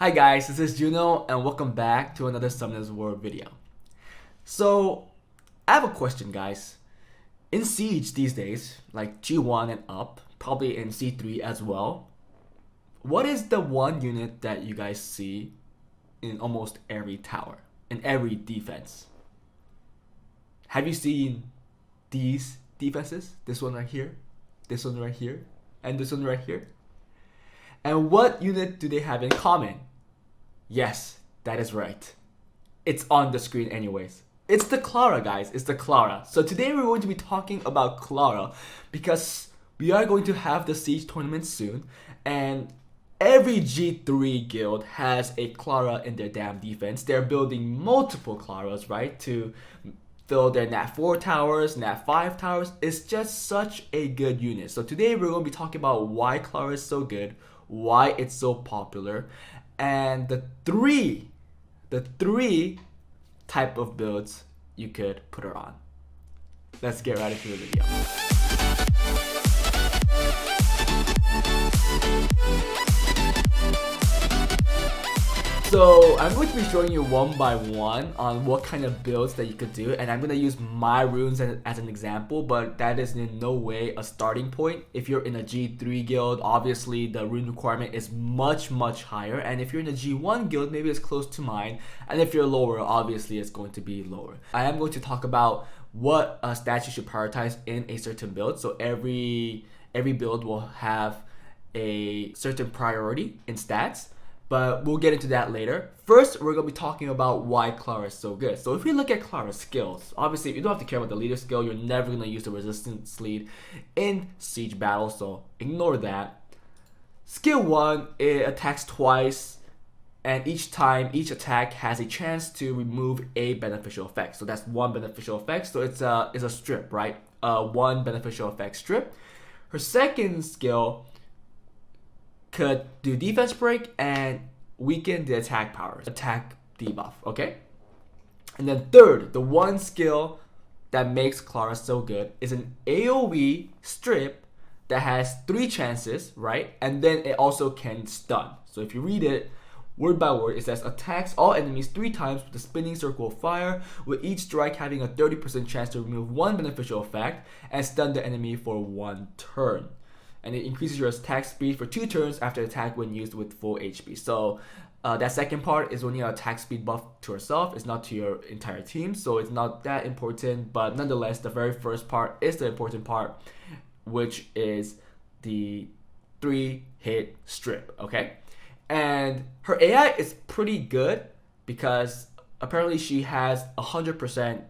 Hi guys, this is Juno and welcome back to another Summoners World video. So, I have a question guys. In Siege these days, like G1 and up, probably in C3 as well, what is the one unit that you guys see in almost every tower, in every defense? Have you seen these defenses? This one right here, this one right here, and this one right here? And what unit do they have in common? Yes, that is right. It's on the screen anyways. It's the Clara, guys. It's the Clara. So today we're going to be talking about Clara because we are going to have the Siege tournament soon, and every G3 guild has a Clara in their damn defense. They're building multiple Claras, right, to fill their Nat 4 towers, Nat 5 towers. It's just such a good unit. So today we're going to be talking about why Clara is so good, why it's so popular, and the three type of builds you could put her on. Let's get right into the video. So I'm going to be showing you one by one on what kind of builds that you could do, and I'm going to use my runes as an example, but that is in no way a starting point. If you're in a G3 guild, obviously the rune requirement is much higher, and if you're in a G1 guild, maybe it's close to mine, and if you're lower, obviously it's going to be lower. I am going to talk about what stats you should prioritize in a certain build. So every build will have a certain priority in stats, but we'll get into that later. First, we're going to be talking about why Clara is so good. So if we look at Clara's skills, obviously you don't have to care about the leader skill. You're never going to use the resistance lead in Siege battle, so ignore that. Skill 1, it attacks twice, and each attack has a chance to remove a beneficial effect. So that's one beneficial effect, so it's a strip, right? One beneficial effect strip. Her second skill could do defense break and weaken the attack powers, attack debuff, okay? And then third, the one skill that makes Clara so good is an AoE strip that has 3 chances, right? And then it also can stun. So if you read it word by word, it says attacks all enemies 3 times with a spinning circle of fire, with each strike having a 30% chance to remove one beneficial effect and stun the enemy for 1 turn. And it increases your attack speed for 2 turns after attack when used with full HP. So that second part is only an attack speed buff to herself. It's not to your entire team, so it's not that important. But nonetheless, the very first part is the important part, which is the 3-hit strip, okay? And her AI is pretty good because apparently she has 100%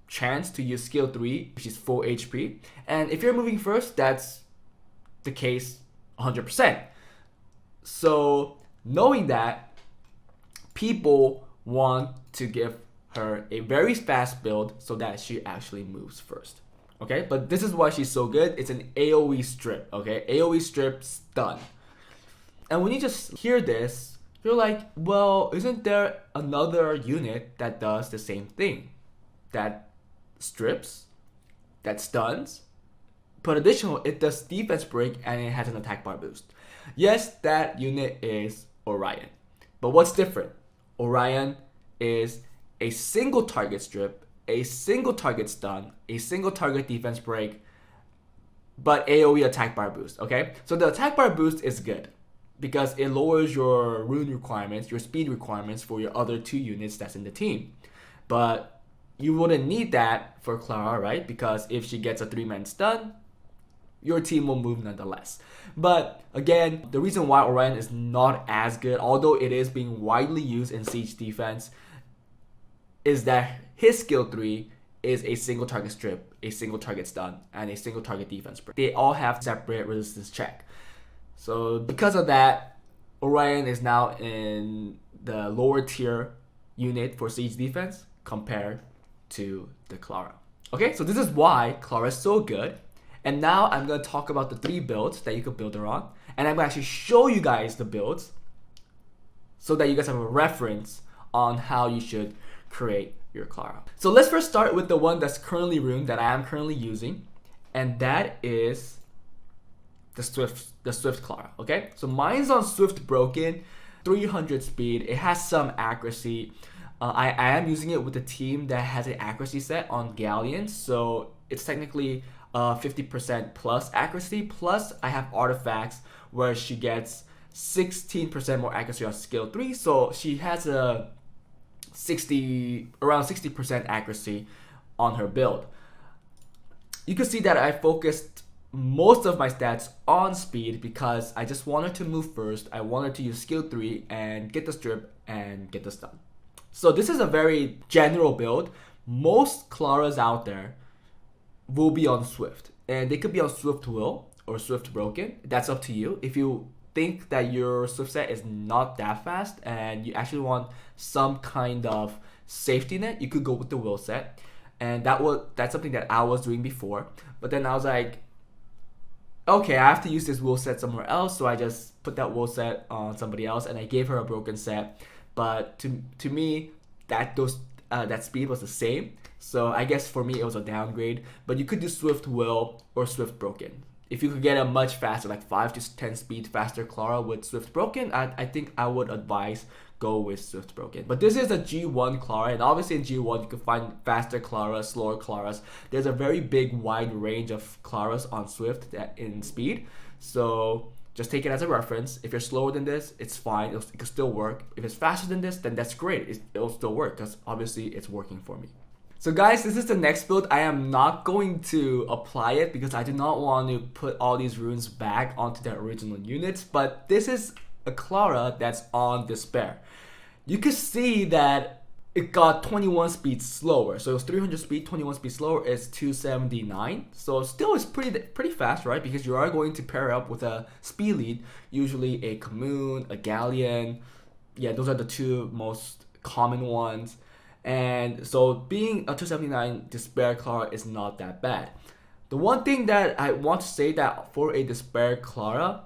chance to use skill 3, which is full HP. And if you're moving first, that's the case 100%. So knowing that, people want to give her a very fast build so that she actually moves first, okay? But this is why she's so good. It's an AoE strip, okay? AoE strip stun. And when you just hear this, you're like, well, isn't there another unit that does the same thing, that strips, that stuns, but additional, it does defense break and it has an attack bar boost? Yes, that unit is Orion. But what's different? Orion is a single target strip, a single target stun, a single target defense break, but AoE attack bar boost, okay? So the attack bar boost is good because it lowers your rune requirements, your speed requirements for your other 2 units that's in the team. But you wouldn't need that for Clara, right? Because if she gets a 3-man stun, your team will move nonetheless. But again, the reason why Orion is not as good, although it is being widely used in Siege defense, is that his skill 3 is a single target strip, a single target stun, and a single target defense break. They all have separate resistance check. So because of that, Orion is now in the lower tier unit for Siege defense compared to the Clara. Okay, so this is why Clara is so good. And now I'm going to talk about the 3 builds that you could build her on. And I'm going to actually show you guys the builds so that you guys have a reference on how you should create your Clara. So let's first start with the one that's currently runed, that I am currently using. And that is the Swift Clara, okay? So mine's on Swift Broken. 300 speed. It has some accuracy. I am using it with a team that has an accuracy set on Galleon, so it's technically 50% plus accuracy. Plus, I have artifacts where she gets 16% more accuracy on skill 3, so she has a around 60% accuracy on her build. You can see that I focused most of my stats on speed because I just wanted to move first. I wanted to use skill 3 and get the strip and get the stun. So this is a very general build. Most Claras out there will be on Swift, and they could be on Swift Will or Swift Broken. That's up to you. If you think that your Swift set is not that fast and you actually want some kind of safety net, you could go with the Will set. And that's something that I was doing before. But then I was like, okay, I have to use this Will set somewhere else, so I just put that Will set on somebody else, and I gave her a broken set. But to me, that speed was the same. So I guess for me it was a downgrade. But you could do Swift Will or Swift Broken. If you could get a much faster, like 5 to 10 speed faster Clara with Swift Broken, I think I would advise go with Swift Broken. But this is a G1 Clara, and obviously in G1 you can find faster Claras, slower Claras. There's a very big wide range of Claras on Swift in speed. So just take it as a reference. If you're slower than this, it's fine. It can still work. If it's faster than this, then that's great. It'll still work because obviously it's working for me. So guys, this is the next build. I am not going to apply it because I do not want to put all these runes back onto their original units. But this is a Clara that's on Despair. You can see that it got 21 speed slower. So it was 300 speed, 21 speed slower is 279. So still it's pretty fast, right? Because you are going to pair up with a speed lead, usually a Commune, a Galleon. Yeah, those are the two most common ones. And so being a 279 Despair Clara is not that bad. The one thing that I want to say that for a Despair Clara,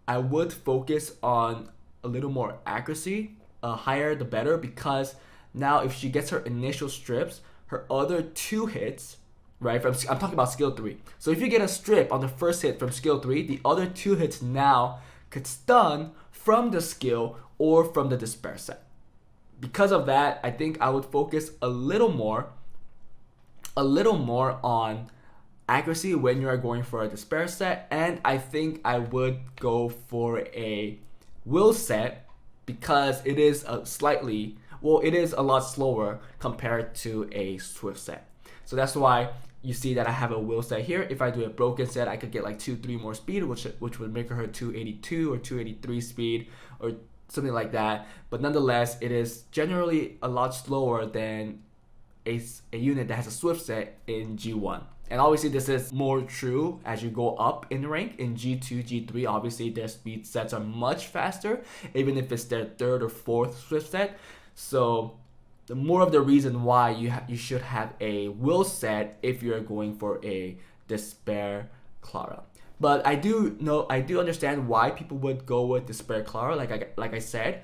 I would focus on a little more accuracy, higher the better, because now if she gets her initial strips, her other 2 hits, right, I'm talking about skill 3. So if you get a strip on the first hit from skill 3, the other 2 hits now could stun from the skill or from the Despair set. Because of that, I think I would focus a little more on accuracy when you are going for a Despair set, and I think I would go for a Will set because it is it is a lot slower compared to a Swift set. So that's why you see that I have a Will set here. If I do a Broken set, I could get like 2-3 more speed, which would make her 282 or 283 speed or something like that. But nonetheless, it is generally a lot slower than a unit that has a Swift set in G1. And obviously this is more true as you go up in rank. In G2, G3, obviously their speed sets are much faster, even if it's their 3rd or 4th Swift set. So the more of the reason why you should have a Will set if you're going for a Despair Clara. But I do understand why people would go with Despair Clara. Like I said,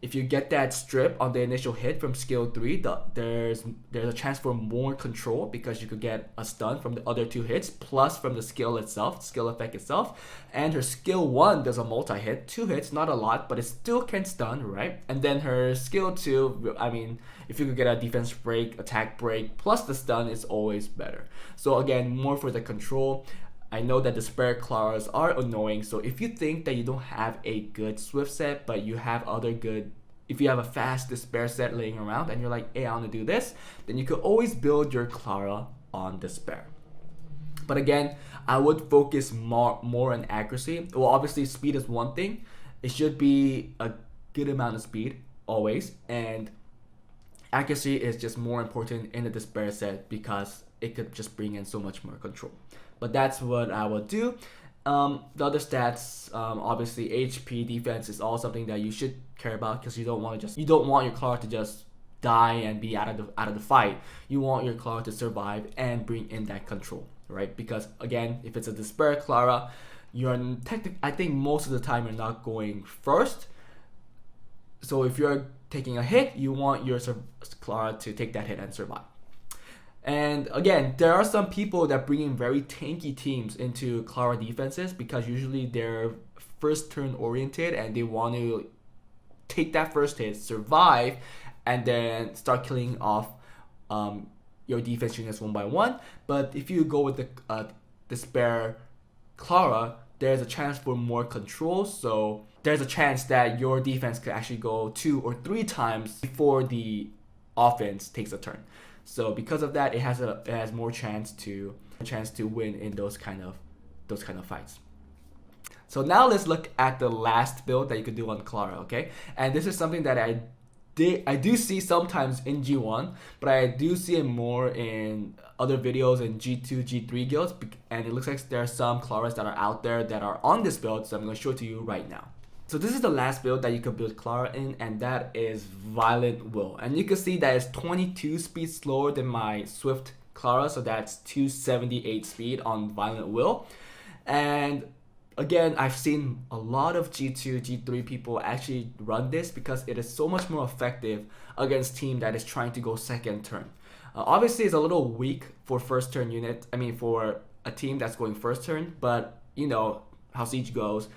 if you get that strip on the initial hit from skill 3, there's a chance for more control because you could get a stun from the other 2 hits, plus from the skill itself, skill effect itself. And her skill 1 does a multi-hit, 2 hits, not a lot, but it still can stun, right? And then her skill 2, I mean, if you could get a defense break, attack break, plus the stun is always better. So again, more for the control. I know that Despair Claras are annoying, so if you think that you don't have a good Swift set, but you have if you have a fast Despair set laying around and you're like, hey, I want to do this, then you could always build your Clara on Despair. But again, I would focus more on accuracy. Well, obviously speed is one thing. It should be a good amount of speed always, and accuracy is just more important in the Despair set because it could just bring in so much more control. But that's what I would do. The other stats, obviously HP, defense is all something that you should care about because you don't want your Clara to just die and be out of the fight. You want your Clara to survive and bring in that control, right? Because again, if it's a Despair Clara, I think most of the time you're not going first. So if you're taking a hit, you want your Clara to take that hit and survive. And again, there are some people that bring in very tanky teams into Clara defenses because usually their first turn oriented and they want to take that first hit, survive, and then start killing off your defense units one by one. But if you go with the Despair Clara, there's a chance for more control, so there's a chance that your defense could actually go 2 or 3 times before the offense takes a turn. So because of that, it has more chance to win in those kind of fights. So now let's look at the last build that you could do on Clara, okay? And this is something that I do see sometimes in G1, but I do see it more in other videos in G2, G3 guilds, and it looks like there are some Claras that are out there that are on this build, so I'm going to show it to you right now. So this is the last build that you can build Clara in, and that is Violent Will. And you can see that it's 22 speed slower than my Swift Clara, so that's 278 speed on Violent Will. And again, I've seen a lot of G2, G3 people actually run this because it is so much more effective against team that is trying to go second turn. Obviously, it's a little weak for first turn unit. I mean, for a team that's going first turn, but you know how Siege goes.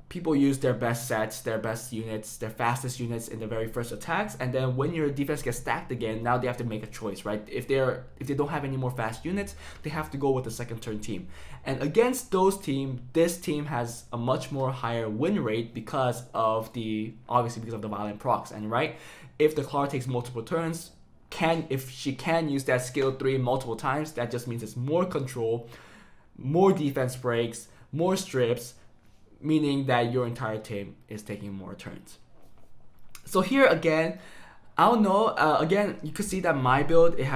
People use their best sets, their best units, their fastest units in the very first attacks, and then when your defense gets stacked again, now they have to make a choice, right? If they don't have any more fast units, they have to go with the second turn team. And against those teams, this team has a much more higher win rate because of the violent procs. And right, if the Clara takes multiple turns, if she can use that skill 3 multiple times, that just means it's more control, more defense breaks, more strips, meaning that your entire team is taking more turns. So here again, I don't know, again, you can see that my build, it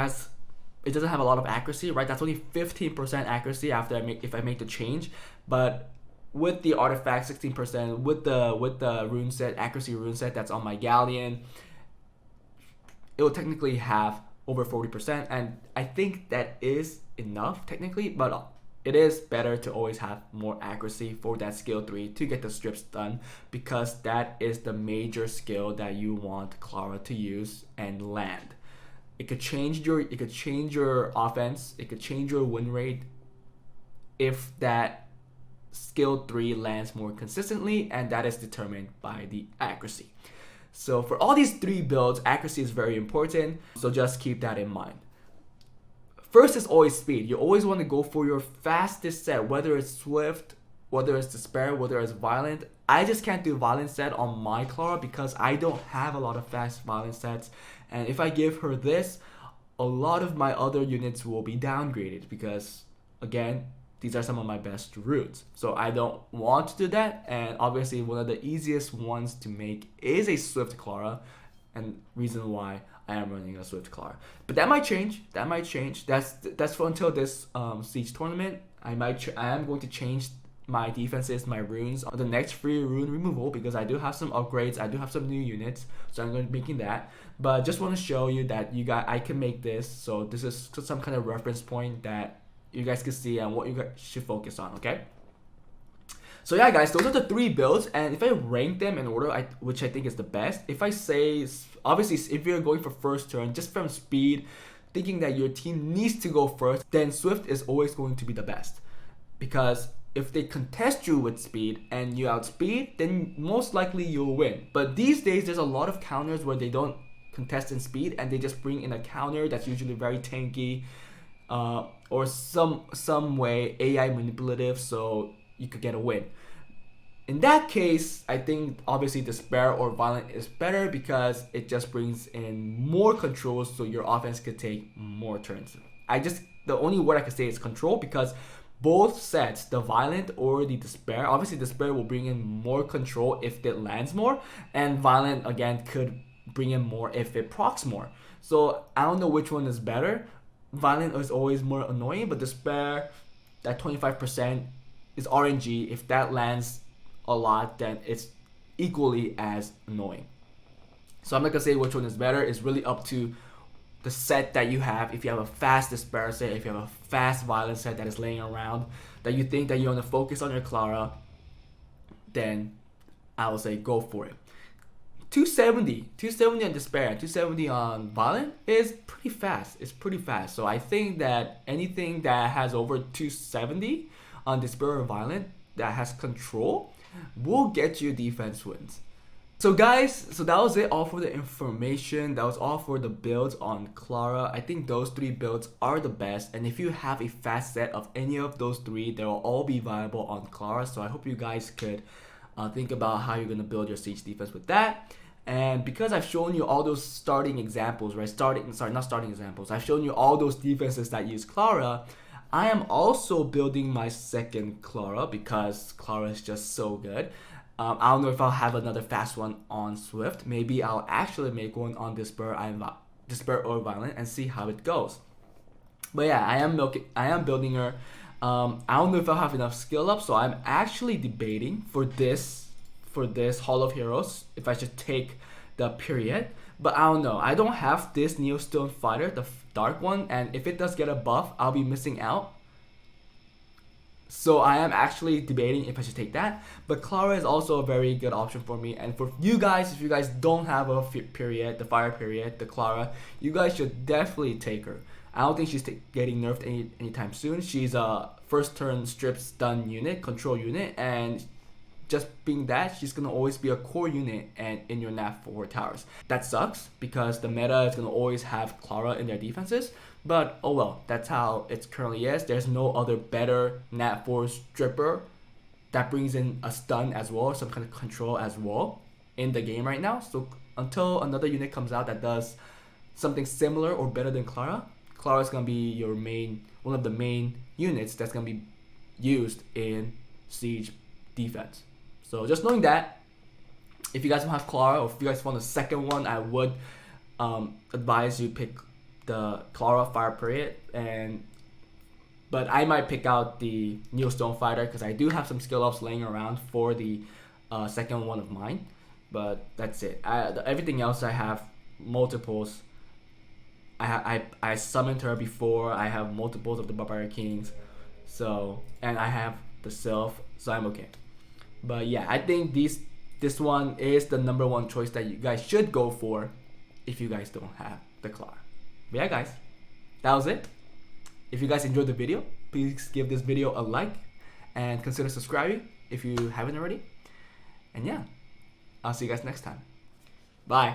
doesn't have a lot of accuracy, right? That's only 15% accuracy if I make the change, but with the artifact 16%, with the rune set, accuracy rune set that's on my Galleon, it will technically have over 40%, and I think that is enough technically, but it is better to always have more accuracy for that skill 3 to get the strips done, because that is the major skill that you want Clara to use and land. It could change your offense, it could change your win rate if that skill 3 lands more consistently, and that is determined by the accuracy. So for all these 3 builds, accuracy is very important, so just keep that in mind. First is always speed. You always want to go for your fastest set, whether it's Swift, whether it's Despair, whether it's Violent. I just can't do Violent set on my Clara because I don't have a lot of fast Violent sets. And if I give her this, a lot of my other units will be downgraded because, again, these are some of my best routes. So I don't want to do that. And obviously one of the easiest ones to make is a Swift Clara, and reason why I am running a Swift Clara. But that might change. That's for until this Siege tournament. I am going to change my defenses, my runes on the next free rune removal because I do have some upgrades. I do have some new units, so I'm going to be making that. But just want to show you that I can make this. So this is some kind of reference point that you guys can see and what you guys should focus on. Okay. So yeah, guys, those are the 3 builds, and if I rank them in order, which I think is the best, if I say, obviously, if you're going for first turn, just from speed, thinking that your team needs to go first, then Swift is always going to be the best. Because if they contest you with speed and you outspeed, then most likely you'll win. But these days, there's a lot of counters where they don't contest in speed, and they just bring in a counter that's usually very tanky, or some way AI manipulative, so you could get a win. In that case, I think obviously Despair or Violent is better because it just brings in more controls so your offense could take more turns. The only word I can say is control, because both sets, the Violent or the Despair, obviously Despair will bring in more control if it lands more, and Violent again could bring in more if it procs more. So I don't know which one is better. Violent is always more annoying, but Despair, that 25% is RNG. If that lands a lot, then it's equally as annoying. So I'm not gonna say which one is better. It's really up to the set that you have. If you have a fast Despair set, if you have a fast Violent set that is laying around, that you think that you want to focus on your Clara, then I will say go for it. 270 on Despair, 270 on Violent is pretty fast. It's pretty fast. So I think that anything that has over 270 on Despair or Violent that has control, will get you defense wins. So guys, so that was it all for the information. That was all for the builds on Clara. I think those 3 builds are the best, and if you have a fast set of any of those 3, they will all be viable on Clara. So I hope you guys could think about how you're gonna build your siege defense with that. And because I've shown you all those starting examples, right? Not starting examples. I've shown you all those defenses that use Clara. I am also building my second Clara because Clara is just so good. I don't know if I'll have another fast one on Swift. Maybe I'll actually make one on Despair or Violent and see how it goes. But yeah, I am building her. I don't know if I'll have enough skill up, so I'm actually debating for this Hall of Heroes if I should take the period. But I don't know. I don't have this Neostone Fighter, the dark one, and if it does get a buff, I'll be missing out. So I am actually debating if I should take that. But Clara is also a very good option for me. And for you guys, if you guys don't have a period, the fire period, the Clara, you guys should definitely take her. I don't think she's getting nerfed anytime soon. She's a first turn strip stun unit, control unit, and just being that, she's gonna always be a core unit and in your Nat 4 towers. That sucks because the meta is gonna always have Clara in their defenses. But oh well, that's how it currently is. There's no other better Nat 4 stripper that brings in a stun as well, some kind of control as well in the game right now. So until another unit comes out that does something similar or better than Clara, Clara is gonna be your one of the main units that's gonna be used in siege defense. So just knowing that, if you guys don't have Clara or if you guys want a second one, I would advise you pick the Clara fire period, but I might pick out the Neostone Fighter because I do have some skill ups laying around for the second one of mine. But that's it. Everything else I have multiples. I summoned her before. I have multiples of the Barbarian Kings, and I have the Sylph, so I'm okay. But yeah, I think this one is the number 1 choice that you guys should go for if you guys don't have the Clara. But yeah guys, that was it. If you guys enjoyed the video, please give this video a like and consider subscribing if you haven't already. And yeah, I'll see you guys next time. Bye.